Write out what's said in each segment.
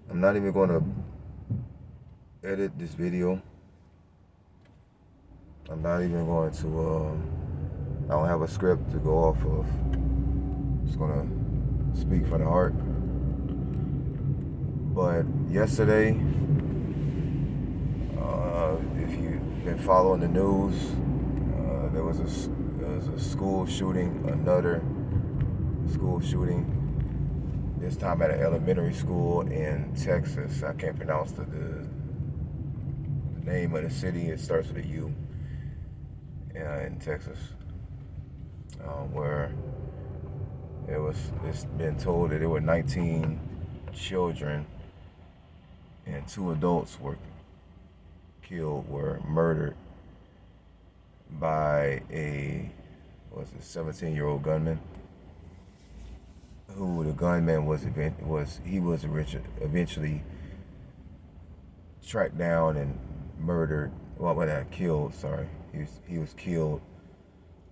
I'm not even going to edit this video. I'm not even going to, I don't have a script to go off of. Just going to speak from the heart. But yesterday, if you've been following the news, there was a school shooting, another school shooting, this time at an elementary school in Texas. I can't pronounce the name of the city. It starts with a U, in Texas, where it's been told that there were 19 children and 2 adults were murdered by a 17-year-old gunman. Who the gunman was eventually tracked down and murdered. Well, not killed. Sorry, he was killed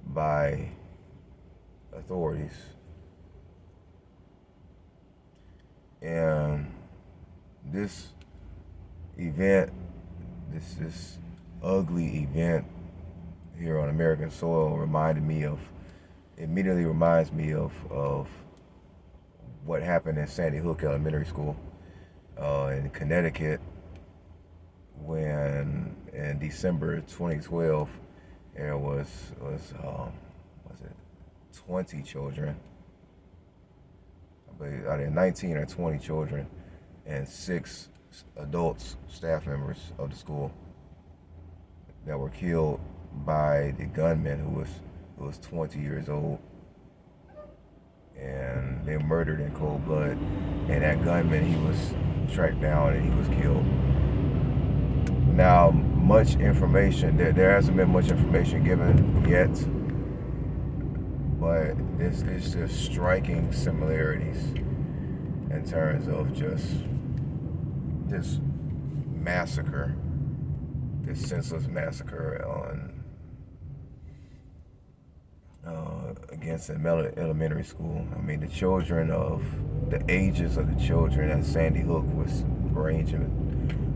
by authorities. And this event, this ugly event here on American soil, immediately reminds me of what happened in Sandy Hook Elementary School in Connecticut, when in December 2012 there was 20 children, I believe either 19 or 20 children, and 6 adults, staff members of the school, that were killed by the gunman who was 20 years old. And they were murdered in cold blood. And that gunman, he was tracked down and he was killed. Now, much information, there hasn't been much information given yet, but this is just striking similarities in terms of just this massacre, this senseless massacre against an elementary school. I mean, the ages of the children at Sandy Hook was ranging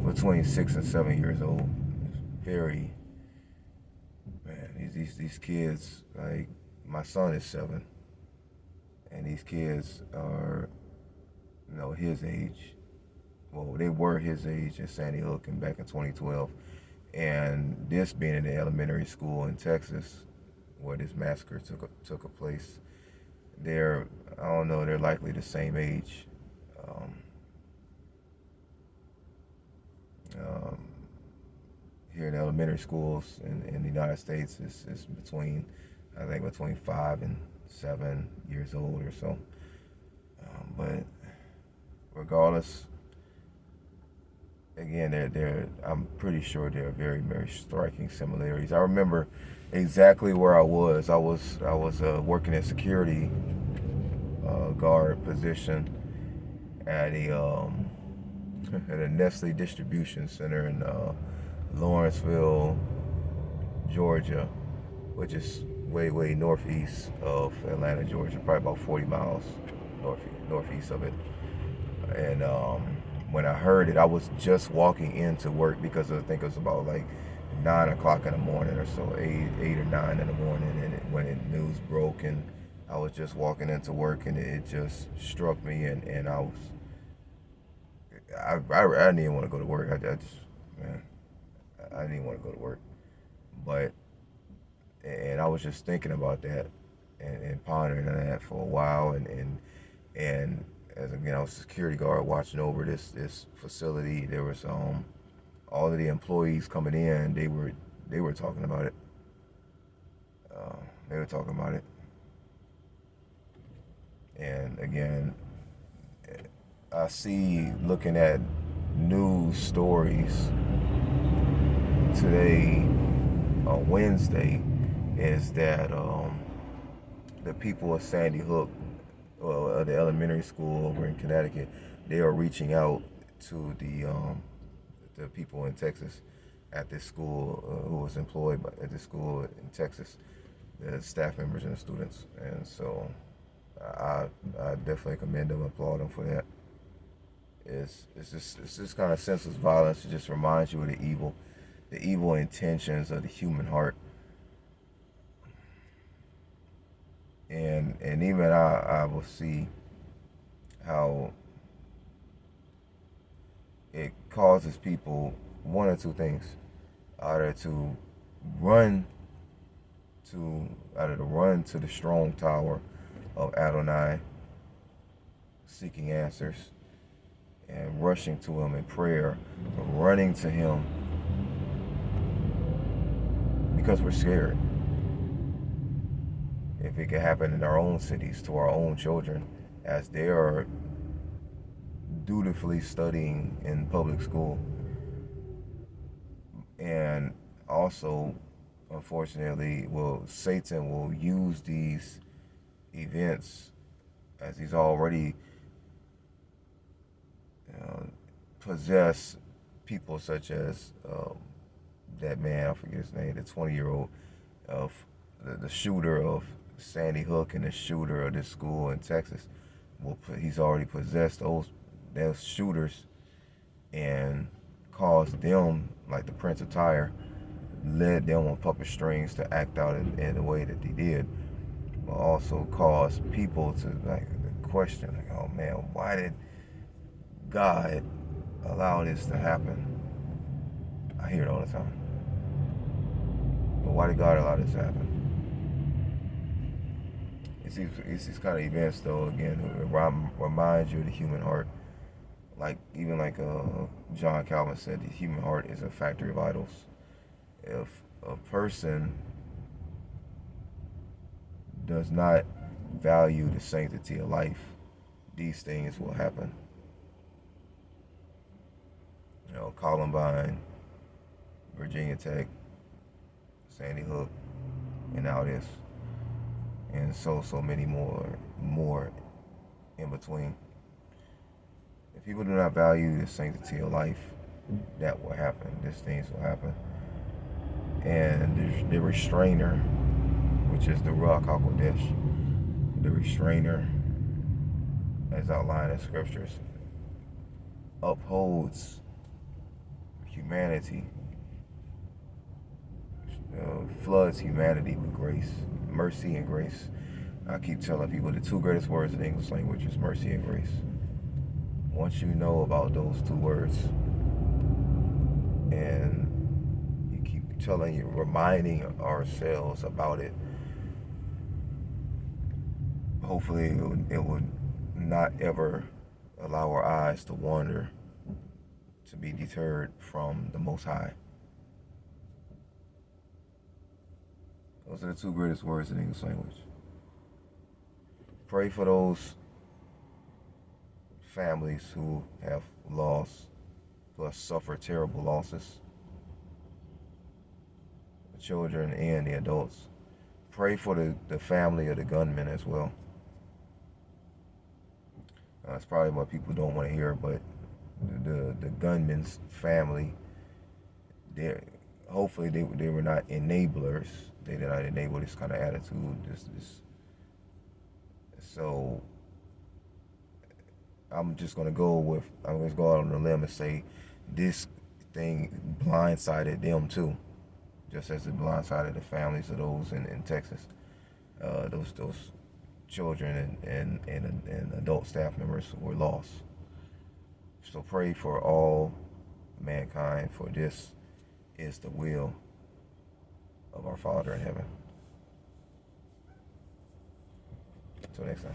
between 6 and 7 years old. Very, man, these kids, like, my son is 7, and these kids are, his age. Well, they were his age at Sandy Hook and back in 2012. And this being in the elementary school in Texas, where this massacre took place, they're likely the same age. Here in elementary schools in the United States, is between 5 and 7 years old or so. But regardless, again, I'm pretty sure there are very, very striking similarities. I remember exactly where I was. I was working a security guard position at a Nestle distribution center in Lawrenceville, Georgia, which is way northeast of Atlanta, Georgia, probably about 40 miles northeast of it. And when I heard it, I was just walking into work, because I think it was about like 9 o'clock in the morning or so, 8 or 9 in the morning, and when the news broke, and I was just walking into work, and it just struck me, and I didn't even want to go to work. I didn't even want to go to work, and I was just thinking about that and pondering on that for a while, and as again, I was a security guard watching over this facility. There was all of the employees coming in. They were talking about it. They were talking about it. And again, I see, looking at news stories today, on Wednesday, is that the people of Sandy Hook, the elementary school over in Connecticut, they are reaching out to the people in Texas at this school who was employed at this school in Texas, the staff members and the students. And so I definitely commend them, applaud them for that. It's just kind of senseless violence. It just reminds you of the evil intentions of the human heart. And even I will see how it causes people one or two things: either to run run to the strong tower of Adonai, seeking answers and rushing to him in prayer, running to him because we're scared. If it could happen in our own cities to our own children as they are dutifully studying in public school, and also, unfortunately, Satan will use these events, as he's already possessed people such as that man, I forget his name, the 20-year-old of the shooter of Sandy Hook and the shooter of this school in Texas. He's already possessed those shooters and caused them, like the Prince of Tyre, led them on puppet strings to act out in the way that they did, but also caused people to question, oh man, why did God allow this to happen? I hear it all the time. But why did God allow this to happen? It's these kind of events, though, again, it reminds you of the human heart. Even like John Calvin said, the human heart is a factory of idols. If a person does not value the sanctity of life, these things will happen. Columbine, Virginia Tech, Sandy Hook, and now this, and so many more in between. If people do not value the sanctity of life, that will happen. These things will happen. And the restrainer, which is the Ruach HaKodesh, the restrainer, as outlined in scriptures, upholds humanity, floods humanity with grace, mercy and grace. I keep telling people the two greatest words in the English language is mercy and grace. Once you know about those two words, and you keep reminding ourselves about it, hopefully it would not ever allow our eyes to wander, to be deterred from the Most High. Those are the two greatest words in the English language. Pray for those families who have suffered terrible losses, the children and the adults. Pray for the family of the gunman as well. That's probably what people don't want to hear, but the gunman's family, hopefully they were not enablers. They did not enable this kind of attitude. So I'm just gonna go out on a limb and say this thing blindsided them too, just as it blindsided the families of those in Texas. Those children and adult staff members were lost. So pray for all mankind, for this is the will of our Father in heaven. Until next time.